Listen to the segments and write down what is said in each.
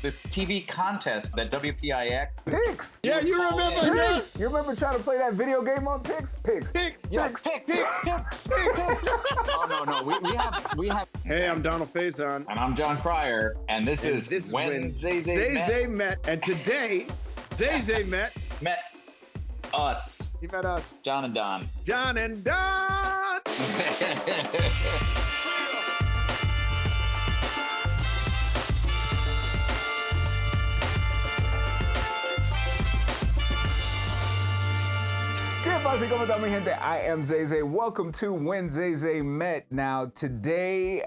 this TV contest that WPIX. Picks. Yeah, you remember Picks. You remember trying to play that video game on Picks? Picks. Yes, Picks. Oh no, we have. Hey, I'm DonaldFaison. And I'm John Cryer, and this is when Zay Zay Met. And today, Zay Zay met us. He met us. John and Don. John and Don. ¿Cómo está mi gente? I am Zay Zay. Welcome to When Zay Zay Met. Now, today,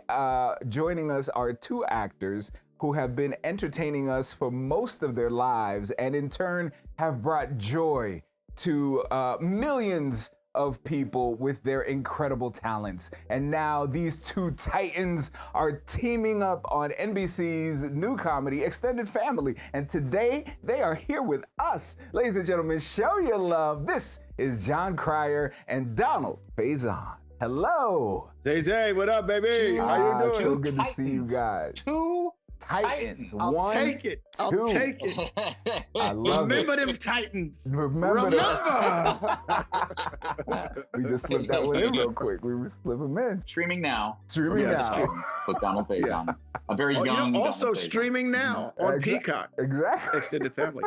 joining us are two actors who have been entertaining us for most of their lives and in turn have brought joy to millions of people with their incredible talents. And now these two titans are teaming up on NBC's new comedy, Extended Family. And today they are here with us. Ladies and gentlemen, show your love. This is John Cryer and DonaldFaison. Hello. Zay Zay, what up, baby? How you doing? So good to see you guys. Two Titans. I'll take it. I'll take it. I love Remember them Titans. Remember. We just slipped that one in real quick. We were slipping in. Streaming now. Streaming now. With DonaldFaison. A very young. Also DonaldFaison. Streaming now on Peacock. Exactly. Extended Family.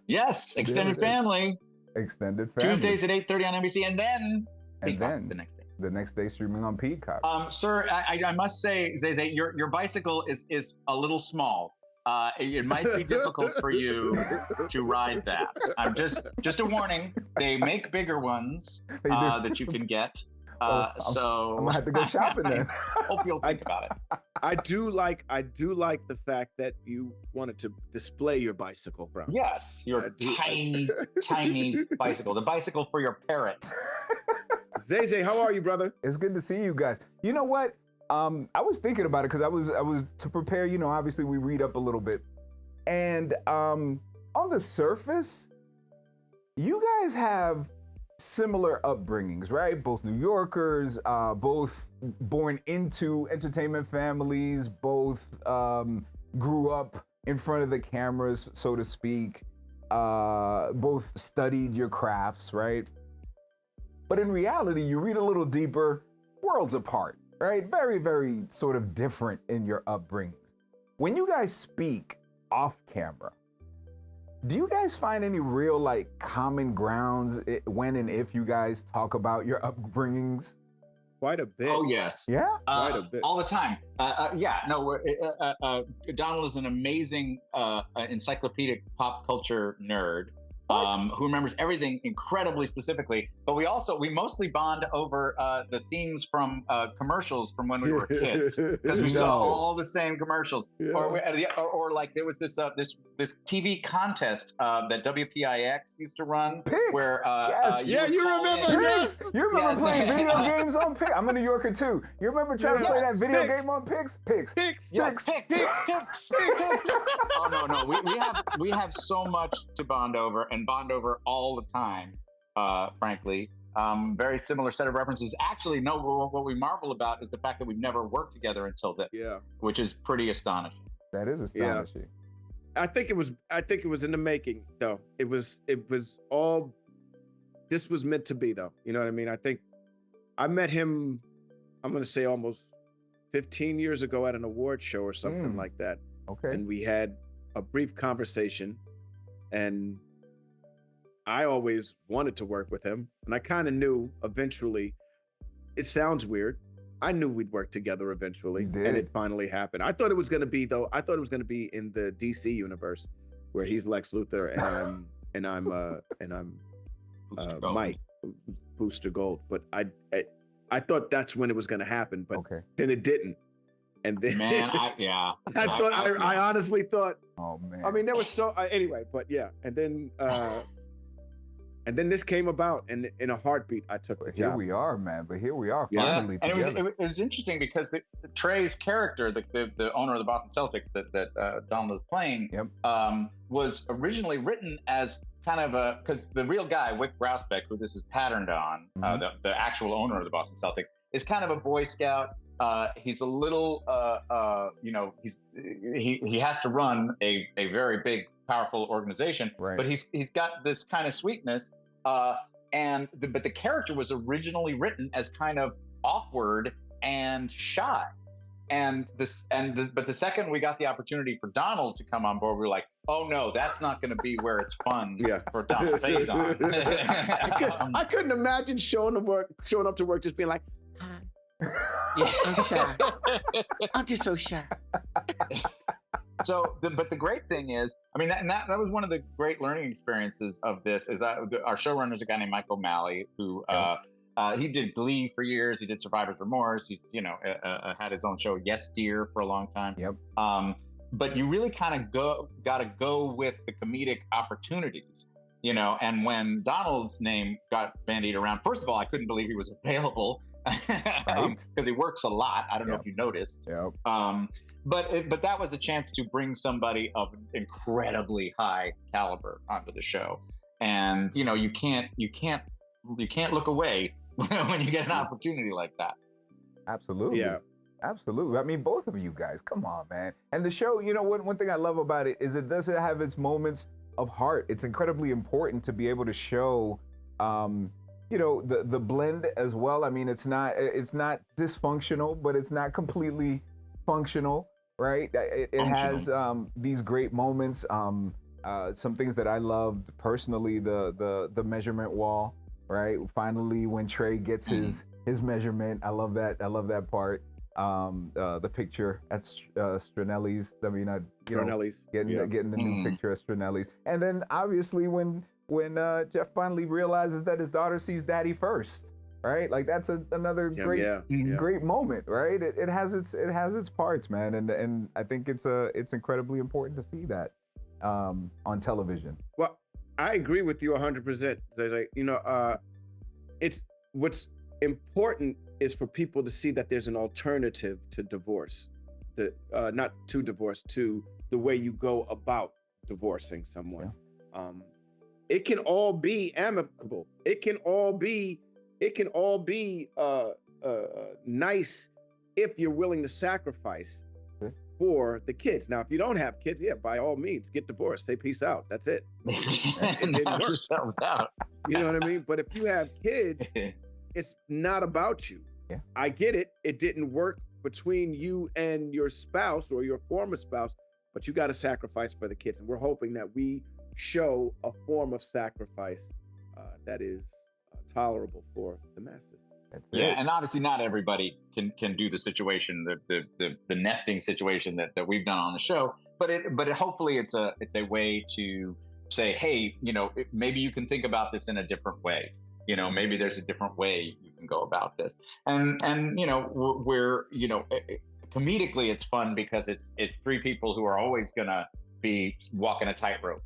Yes, Extended Family. Extended Family. Tuesdays at 8:30 on NBC, and then Peacock the next day. The next day streaming on Peacock. Sir, I must say, Zay Zay, your bicycle is a little small. It might be difficult for you to ride that. I'm just a warning. They make bigger ones that you can get. So I'm gonna have to go shopping then. Hope you'll think about it. I do like the fact that you wanted to display your bicycle, bro. Yes, your tiny bicycle. The bicycle for your parrot. Zay Zay, how are you, brother? It's good to see you guys. You know what? I was thinking about it because I was to prepare. You know, obviously we read up a little bit, and on the surface, you guys have similar upbringings, right? Both New Yorkers, both born into entertainment families, both grew up in front of the cameras, so to speak, both studied your crafts, right? But in reality, you read a little deeper, worlds apart, right? Very, very sort of different in your upbringings. When you guys speak off camera, do you guys find any real common grounds when and if you guys talk about your upbringings? Quite a bit. Oh yes. Yeah. Quite a bit. All the time. Donald is an amazing encyclopedic pop culture nerd. Who remembers everything incredibly specifically, but we mostly bond over the themes from commercials from when we were kids, because we saw all the same commercials. Yeah. Or like there was this TV contest that WPIX used to run. Picks. Where Yes. Yeah, you remember Picks. You remember playing video games on Picks? I'm a New Yorker too. You remember trying to play that video game on Picks? Picks. Picks. Yes, Picks. Oh no, we have so much to bond over and bond over all the time, frankly. Very similar set of references. Actually, no, what we marvel about is the fact that we've never worked together until this, which is pretty astonishing. That is astonishing. I think it was in the making, though. It was all, this was meant to be, though. You know what I mean? I think I met him, I'm going to say almost 15 years ago at an award show or something like that. Okay. And we had a brief conversation, and I always wanted to work with him. And I kind of knew eventually, it sounds weird, I knew we'd work together eventually, and it finally happened. I thought it was going to be in the DC universe where he's Lex Luthor and I'm Mike, Booster Gold. But I thought that's when it was going to happen, but then it didn't. And then I honestly thought, oh man. I mean, there was anyway, but yeah. And then this came about, and in a heartbeat, I took the job. Here we are, man. But here we are finally together. And it was interesting because the Trey's character, the owner of the Boston Celtics that Donald was playing, was originally written as kind of because the real guy, Wick Grousbeck, who this is patterned on, the actual owner of the Boston Celtics, is kind of a Boy Scout. he's a little, he has to run a very big, powerful organization, Right. but he's got this kind of sweetness. But the character was originally written as kind of awkward and shy. But the second we got the opportunity for Donald to come on board, we were like, oh no, that's not going to be where it's fun for DonaldFaison. I couldn't imagine showing up to work just being like, hi, I'm shy. I'm just so shy. But the great thing is, I mean, that was one of the great learning experiences of this. Is our showrunner is a guy named Mike O'Malley who. He did Glee for years. He did Survivor's Remorse. He's, had his own show, Yes Dear, for a long time. Yep. But you really kind of got to go with the comedic opportunities, and when Donald's name got bandied around, first of all, I couldn't believe he was available because he works a lot. I don't know if you noticed. Yep. But that was a chance to bring somebody of incredibly high caliber onto the show. And, you can't look away when you get an opportunity like that. Absolutely. Yeah. Absolutely. I mean, both of you guys, come on, man. And the show, one thing I love about it is it does have its moments of heart. It's incredibly important to be able to show, the blend as well. I mean, it's not dysfunctional, but it's not completely functional, right? It has these great moments. Some things that I loved personally, the measurement wall, right? Finally, when Trey gets his measurement, I love that. I love that part. The picture at Stranelli's. I mean, Stranelli's. Getting the new picture at Stranelli's, and then obviously when Jeff finally realizes that his daughter sees Daddy first, right? Like that's another great moment, right? It has its parts, man, and I think it's incredibly important to see that on television. Well, I agree with you 100%. It's what's important is for people to see that there's an alternative to divorce, not to divorce, to the way you go about divorcing someone. Yeah. It can all be amicable. It can all be nice if you're willing to sacrifice for the kids. Now, if you don't have kids, by all means, get divorced. Say peace out. That's it. It didn't work. Yourselves out. You know what I mean? But if you have kids, it's not about you. Yeah. I get it. It didn't work between you and your spouse or your former spouse, but you got to sacrifice for the kids. And we're hoping that we show a form of sacrifice that is tolerable for the masses. Yeah, and obviously not everybody can do the situation, the nesting situation that we've done on the show. But hopefully it's a way to say, hey, maybe you can think about this in a different way. Maybe there's a different way you can go about this. And we're comedically it's fun because it's three people who are always gonna be walking a tightrope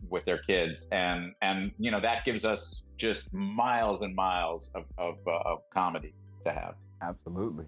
with their kids, and that gives us just miles and miles of comedy to have. Absolutely.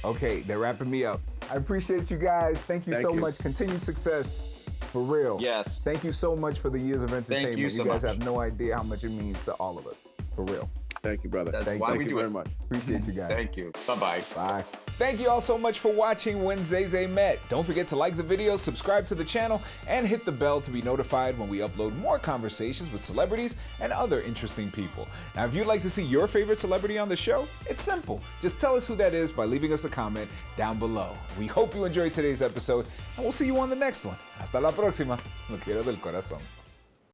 Okay, they're wrapping me up. I appreciate you guys. Thank you so much. Continued success, for real. Yes. Thank you so much for the years of entertainment. Thank you so guys much. have no idea how much it means to all of us, for real. Thank you, brother. That's why we do very it. much. Appreciate you guys. Thank you. Bye-bye. Bye. Thank you all so much for watching When Zay Zay Met. Don't forget to like the video, subscribe to the channel, and hit the bell to be notified when we upload more conversations with celebrities and other interesting people. Now, if you'd like to see your favorite celebrity on the show, it's simple. Just tell us who that is by leaving us a comment down below. We hope you enjoyed today's episode, and we'll see you on the next one. Hasta la próxima. Lo quiero del corazón.